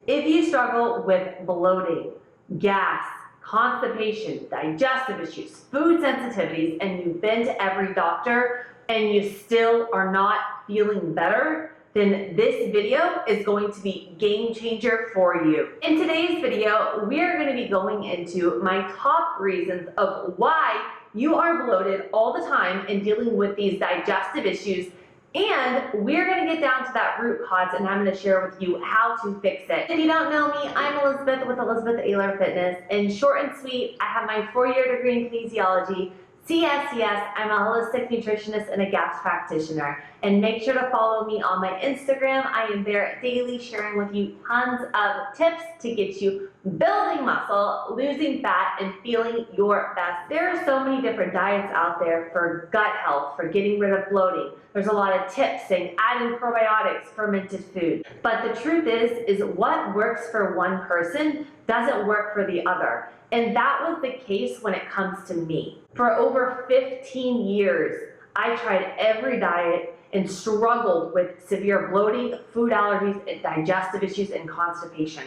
If you struggle with bloating, gas, constipation, digestive issues, food sensitivities, and you've been to every doctor and you still are not feeling better, then this video is going to be game changer for you. In today's video, we are going to be going into my top reasons of why you are bloated all the time and dealing with these digestive issues. And we're going to get down to that root cause, and I'm going to share with you how to fix it. If you don't know me, I'm Elizabeth with Elizabeth Ayler Fitness. In short and sweet, I have my 4-year degree in kinesiology. CSCS, I'm a holistic nutritionist and a gas practitioner. And make sure to follow me on my Instagram. I am there daily sharing with you tons of tips to get you building muscle, losing fat, and feeling your best. There are so many different diets out there for gut health, for getting rid of bloating. There's a lot of tips saying add in probiotics, fermented food. But the truth is what works for one person doesn't work for the other. And that was the case when it comes to me. For over 15 years, I tried every diet and struggled with severe bloating, food allergies, and digestive issues, and constipation.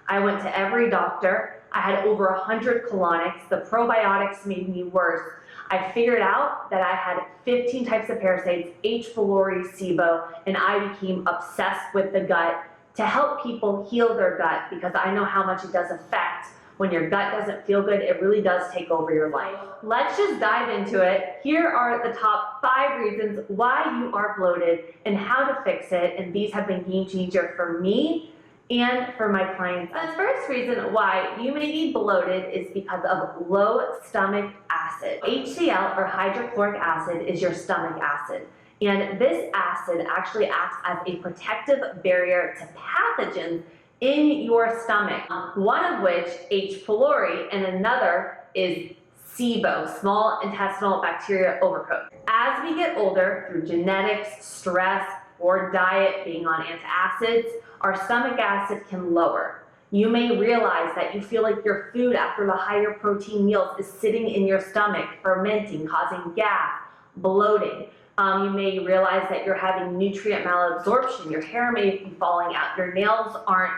I went to every doctor. I had over 100 colonics. The probiotics made me worse. I figured out that I had 15 types of parasites, H. pylori, SIBO, and I became obsessed with the gut to help people heal their gut, because I know how much it does affect. When your gut doesn't feel good, it really does take over your life. Let's just dive into it. Here are the top 5 reasons why you are bloated and how to fix it, and these have been game changer for me and for my clients. The first reason why you may be bloated is because of low stomach acid. HCl, or hydrochloric acid, is your stomach acid. And this acid actually acts as a protective barrier to pathogens in your stomach, one of which, H. pylori, and another is SIBO, small intestinal bacteria overgrowth. As we get older, through genetics, stress, or diet, being on antacids, our stomach acid can lower. You may realize that you feel like your food after the higher protein meals is sitting in your stomach, fermenting, causing gas, bloating. You may realize that you're having nutrient malabsorption. Your hair may be falling out. Your nails aren't,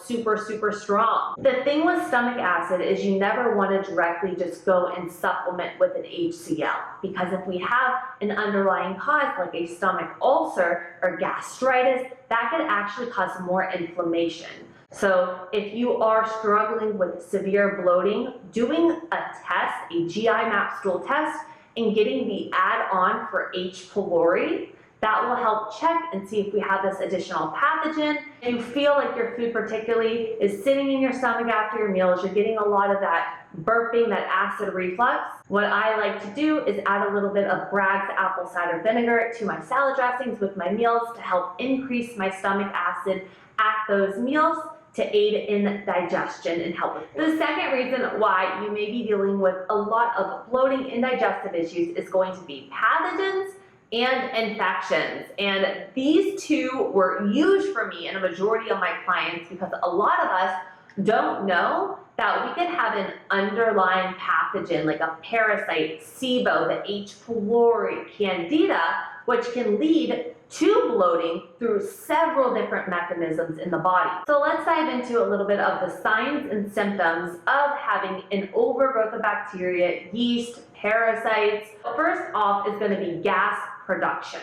super strong. The thing with stomach acid is you never want to directly just go and supplement with an HCl, because if we have an underlying cause like a stomach ulcer or gastritis, that could actually cause more inflammation. So if you are struggling with severe bloating, doing a test, a GI map stool test, and getting the add-on for H. pylori, that will help check and see if we have this additional pathogen. If you feel like your food particularly is sitting in your stomach after your meals, you're getting a lot of that burping, that acid reflux, what I like to do is add a little bit of Bragg's apple cider vinegar to my salad dressings with my meals to help increase my stomach acid at those meals, to aid in digestion and help with it. The second reason why you may be dealing with a lot of bloating and digestive issues is going to be pathogens and infections. And these two were huge for me and a majority of my clients, because a lot of us don't know that we could have an underlying pathogen like a parasite, SIBO, the H. pylori, candida, which can lead to bloating through several different mechanisms in the body. So let's dive into a little bit of the signs and symptoms of having an overgrowth of bacteria, yeast, parasites. First off is going to be gas production.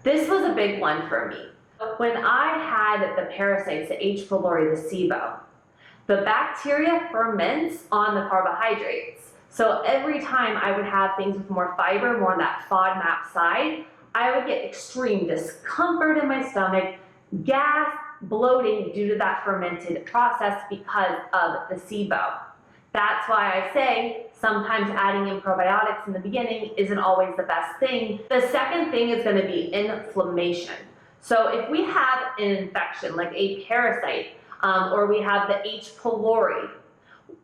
This was a big one for me. When I had the parasites, the H. pylori, the SIBO, the bacteria ferments on the carbohydrates. So every time I would have things with more fiber, more on that FODMAP side, I would get extreme discomfort in my stomach, gas, bloating due to that fermented process because of the SIBO. That's why I say sometimes adding in probiotics in the beginning isn't always the best thing. The second thing is going to be inflammation. So if we have an infection like a parasite, or we have the H. pylori,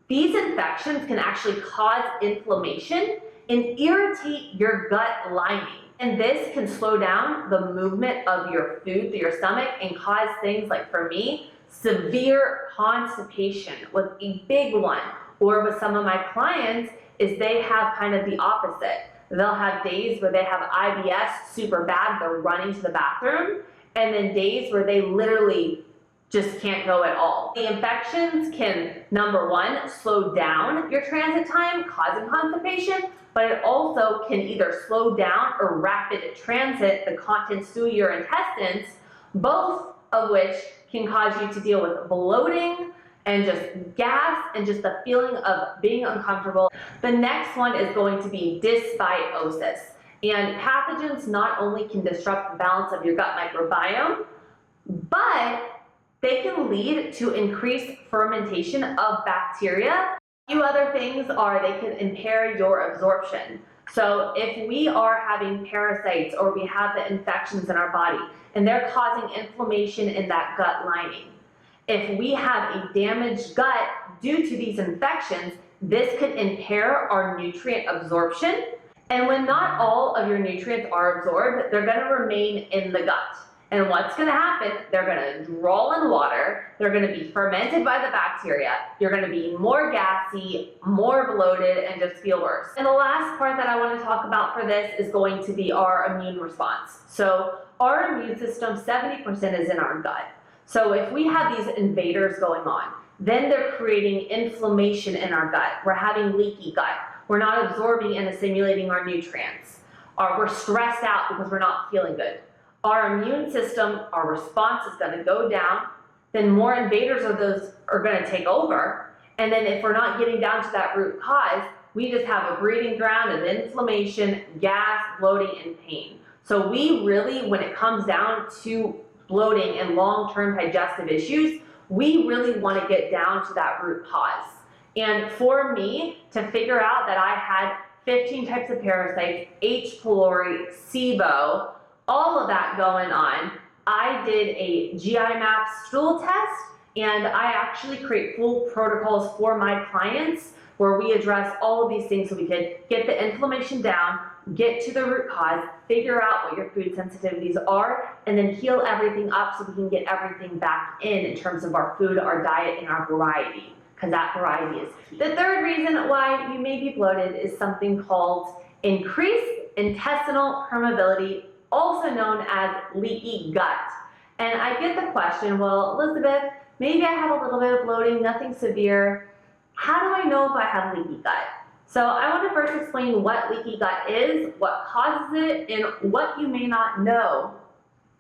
these infections can actually cause inflammation and irritate your gut lining. And this can slow down the movement of your food through your stomach and cause things like, for me, severe constipation was a big one. Or with some of my clients, is they have kind of the opposite. They'll have days where they have IBS super bad, they're running to the bathroom, and then days where they literally just can't go at all. The infections can, number one, slow down your transit time, causing constipation, but it also can either slow down or rapid transit the contents through your intestines, both of which can cause you to deal with bloating and just gas and just the feeling of being uncomfortable. The next one is going to be dysbiosis. And pathogens not only can disrupt the balance of your gut microbiome, but they can lead to increased fermentation of bacteria. A few other things are they can impair your absorption. So if we are having parasites or we have the infections in our body and they're causing inflammation in that gut lining, if we have a damaged gut due to these infections, this could impair our nutrient absorption. And when not all of your nutrients are absorbed, they're going to remain in the gut. And what's going to happen? They're going to draw in water, they're going to be fermented by the bacteria, you're going to be more gassy, more bloated, and just feel worse. And the last part that I want to talk about for this is going to be our immune response. So our immune system, 70% is in our gut. So if we have these invaders going on, then they're creating inflammation in our gut. We're having leaky gut. We're not absorbing and assimilating our nutrients. We're stressed out because we're not feeling good. Our immune system, our response is going to go down, then more invaders of those are going to take over, and then if we're not getting down to that root cause, we just have a breeding ground of inflammation, gas, bloating, and pain. So we really, when it comes down to bloating and long-term digestive issues, we really want to get down to that root cause. And for me, to figure out that I had 15 types of parasites, H. pylori, SIBO, all of that going on, I did a GI map stool test, and I actually create full protocols for my clients where we address all of these things so we could get the inflammation down, get to the root cause, figure out what your food sensitivities are, and then heal everything up so we can get everything back in terms of our food, our diet, and our variety, because that variety is key. The third reason why you may be bloated is something called increased intestinal permeability, also known as leaky gut. And I get the question, well, Elizabeth, maybe I have a little bit of bloating, nothing severe. How do I know if I have leaky gut? So I want to first explain what leaky gut is, what causes it, and what you may not know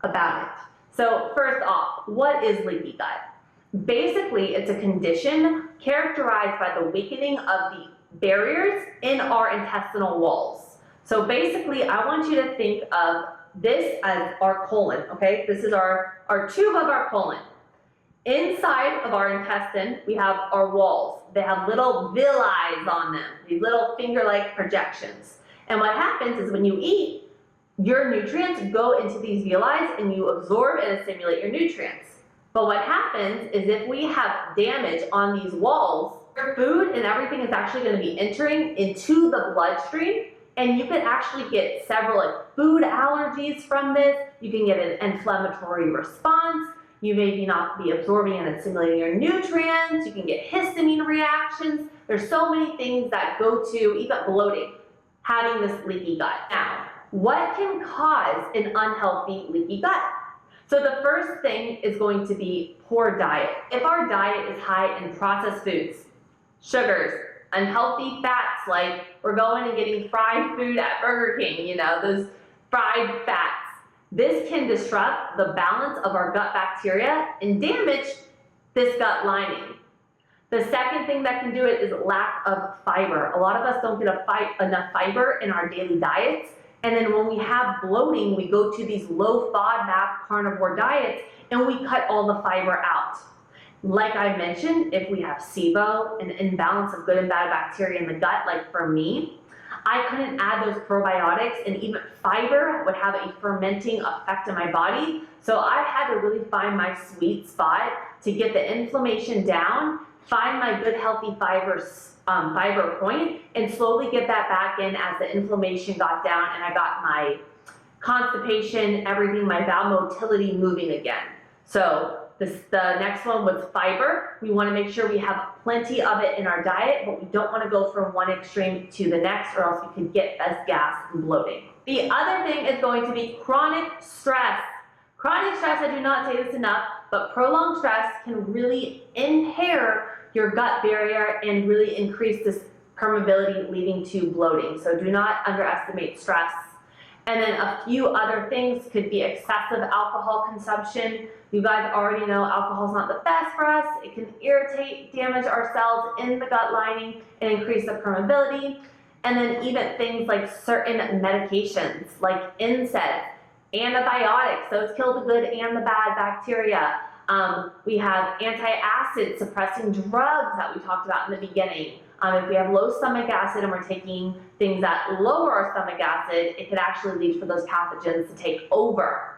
about it. So first off, what is leaky gut? Basically, it's a condition characterized by the weakening of the barriers in our intestinal walls. So basically, I want you to think of this as our colon, okay? This is our tube of our colon. Inside of our intestine, we have our walls. They have little villi on them, these little finger-like projections. And what happens is when you eat, your nutrients go into these villi and you absorb and assimilate your nutrients. But what happens is if we have damage on these walls, your food and everything is actually going to be entering into the bloodstream, and you can actually get several food allergies from this. You can get an inflammatory response. You may not be absorbing and assimilating your nutrients. You can get histamine reactions. There's so many things that go to even bloating, having this leaky gut. Now, what can cause an unhealthy leaky gut? So the first thing is going to be poor diet. If our diet is high in processed foods, sugars, unhealthy fats, like we're going and getting fried food at Burger King, you know, those fried fats. This can disrupt the balance of our gut bacteria and damage this gut lining. The second thing that can do it is lack of fiber. A lot of us don't get enough fiber in our daily diets. And then when we have bloating, we go to these low FODMAP carnivore diets and we cut all the fiber out. Like I mentioned, if we have SIBO, an imbalance of good and bad bacteria in the gut, like for me, I couldn't add those probiotics, and even fiber would have a fermenting effect on my body. So I had to really find my sweet spot to get the inflammation down, find my good healthy fiber point, and slowly get that back in as the inflammation got down and I got my constipation, everything, my bowel motility moving again. So the next one was fiber. We want to make sure we have plenty of it in our diet, but we don't want to go from one extreme to the next, or else we could get gas and bloating. The other thing is going to be chronic stress. Chronic stress, I do not say this enough, but prolonged stress can really impair your gut barrier and really increase this permeability, leading to bloating. So do not underestimate stress. And then a few other things could be excessive alcohol consumption. You guys already know alcohol is not the best for us. It can irritate, damage our cells in the gut lining, and increase the permeability. And then even things like certain medications, like NSAIDs, antibiotics, those kill the good and the bad bacteria. We have anti-acid suppressing drugs that we talked about in the beginning. If we have low stomach acid and we're taking things that lower our stomach acid, it could actually lead for those pathogens to take over.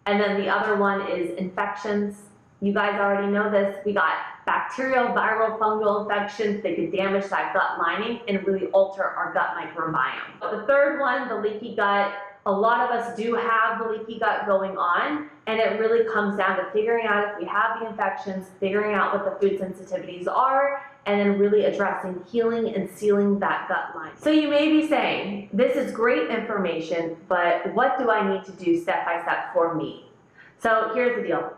And then the other one is infections. You guys already know this. We got bacterial, viral, fungal infections. They could damage that gut lining and really alter our gut microbiome. The third one, the leaky gut. A lot of us do have the leaky gut going on, and it really comes down to figuring out if we have the infections, figuring out what the food sensitivities are, and then really addressing healing and sealing that gut line. So you may be saying, this is great information, but what do I need to do step by step for me? So here's the deal.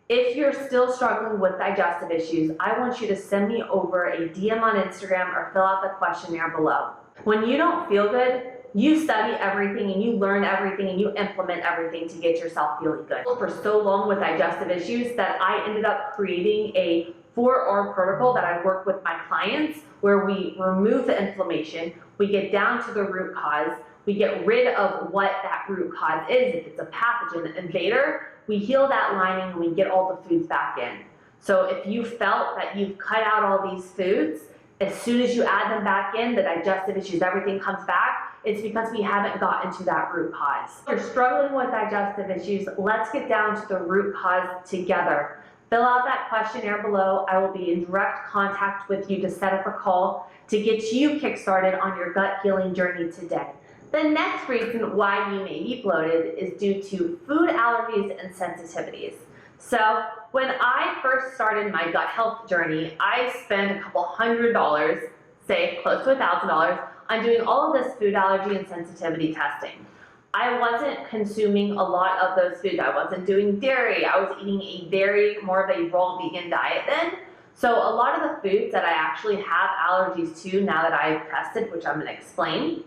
If you're still struggling with digestive issues, I want you to send me over a DM on Instagram or fill out the questionnaire below. When you don't feel good, you study everything and you learn everything and you implement everything to get yourself feeling good. For so long with digestive issues that I ended up creating a 4R protocol that I work with my clients, where we remove the inflammation, we get down to the root cause, we get rid of what that root cause is. If it's a pathogen, an invader, we heal that lining and we get all the foods back in. So if you felt that you've cut out all these foods, as soon as you add them back in, the digestive issues, everything comes back, it's because we haven't gotten to that root cause. If you're struggling with digestive issues, let's get down to the root cause together. Fill out that questionnaire below. I will be in direct contact with you to set up a call to get you kickstarted on your gut healing journey today. The next reason why you may be bloated is due to food allergies and sensitivities. So when I first started my gut health journey, I spent a couple $100, say close to $1,000, on doing all of this food allergy and sensitivity testing. I wasn't consuming a lot of those foods. I wasn't doing dairy. I was eating more of a raw vegan diet then. So a lot of the foods that I actually have allergies to now that I've tested, which I'm going to explain,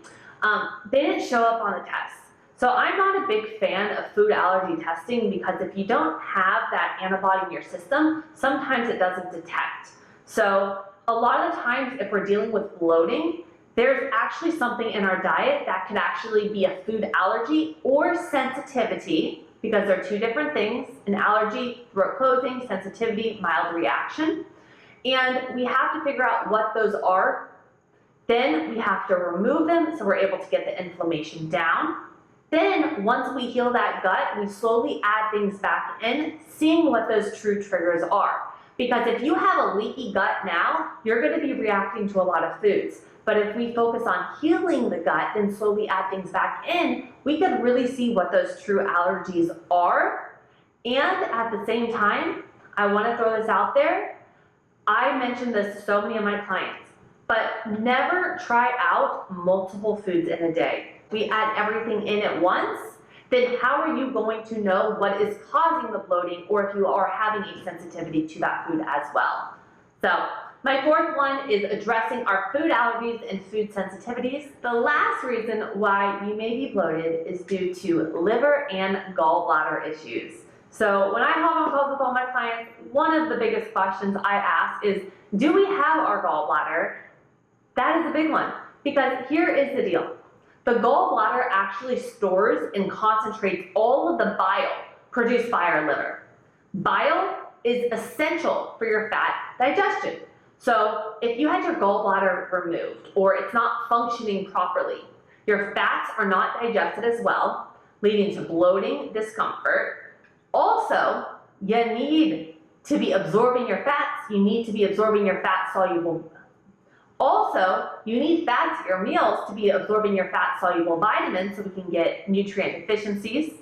they didn't show up on the test. So I'm not a big fan of food allergy testing because if you don't have that antibody in your system, sometimes it doesn't detect. So a lot of the times if we're dealing with bloating, there's actually something in our diet that could actually be a food allergy or sensitivity, because they're two different things. An allergy, throat closing; sensitivity, mild reaction. And we have to figure out what those are. Then we have to remove them so we're able to get the inflammation down. Then once we heal that gut, we slowly add things back in, seeing what those true triggers are. Because if you have a leaky gut now, you're going to be reacting to a lot of foods. But if we focus on healing the gut, then slowly add things back in, we can really see what those true allergies are. And at the same time, I want to throw this out there. I mentioned this to so many of my clients, but never try out multiple foods in a day. We add everything in at once, then how are you going to know what is causing the bloating, or if you are having a sensitivity to that food as well? So my fourth one is addressing our food allergies and food sensitivities. The last reason why you may be bloated is due to liver and gallbladder issues. So when I hop on calls with all my clients, one of the biggest questions I ask is, do we have our gallbladder? That is a big one, because here is the deal. The gallbladder actually stores and concentrates all of the bile produced by our liver. Bile is essential for your fat digestion. So if you had your gallbladder removed or it's not functioning properly, your fats are not digested as well, leading to bloating, discomfort. Also, you need to be absorbing your fats. You need to be absorbing your fat-soluble. Also, you need fats at your meals to be absorbing your fat-soluble vitamins so we can get nutrient deficiencies.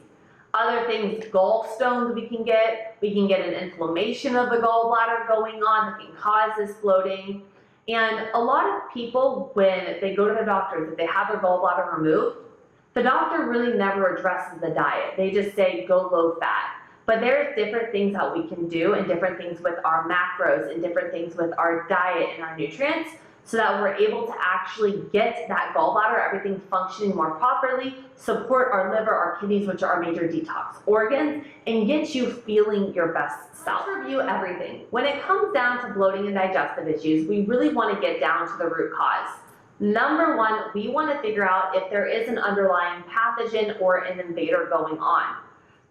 Other things, gallstones we can get an inflammation of the gallbladder going on that can cause this bloating. And a lot of people, when they go to the doctors, if they have their gallbladder removed, the doctor really never addresses the diet. They just say, go low fat. But there's different things that we can do and different things with our macros and different things with our diet and our nutrients so that we're able to actually get that gallbladder, everything functioning more properly, support our liver, our kidneys, which are our major detox organs, and get you feeling your best self. Let's review everything. When it comes down to bloating and digestive issues, we really want to get down to the root cause. Number one, we want to figure out if there is an underlying pathogen or an invader going on.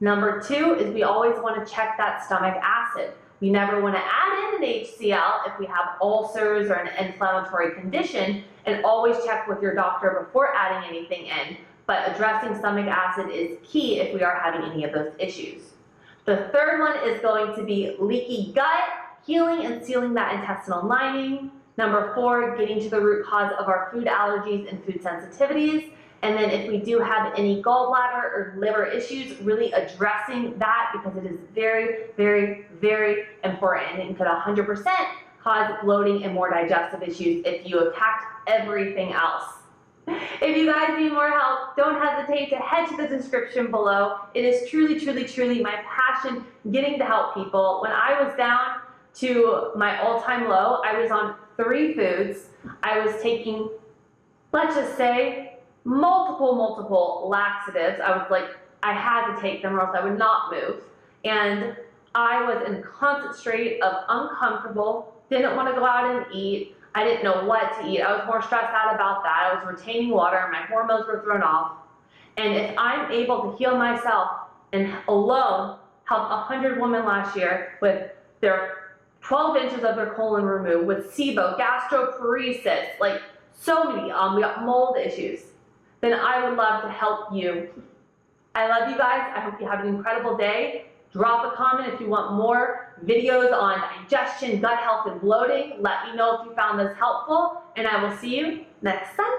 Number two is we always want to check that stomach acid. We never want to add in an HCl if we have ulcers or an inflammatory condition, and always check with your doctor before adding anything in. But addressing stomach acid is key if we are having any of those issues. The third one is going to be leaky gut, healing and sealing that intestinal lining. Number four, getting to the root cause of our food allergies and food sensitivities. And then if we do have any gallbladder or liver issues, really addressing that because it is very, very, very important and could 100% cause bloating and more digestive issues if you attacked everything else. If you guys need more help, don't hesitate to head to the description below. It is truly, truly, truly my passion getting to help people. When I was down to my all-time low, I was on 3 foods. I was taking, let's just say, multiple laxatives. I was like, I had to take them or else I would not move. And I was in constant state of uncomfortable, didn't want to go out and eat. I didn't know what to eat. I was more stressed out about that. I was retaining water, my hormones were thrown off. And if I'm able to heal myself and alone help 100 women last year with their 12 inches of their colon removed, with SIBO, gastroparesis, like so many, we got mold issues, then I would love to help you. I love you guys. I hope you have an incredible day. Drop a comment if you want more videos on digestion, gut health, and bloating. Let me know if you found this helpful, and I will see you next Sunday.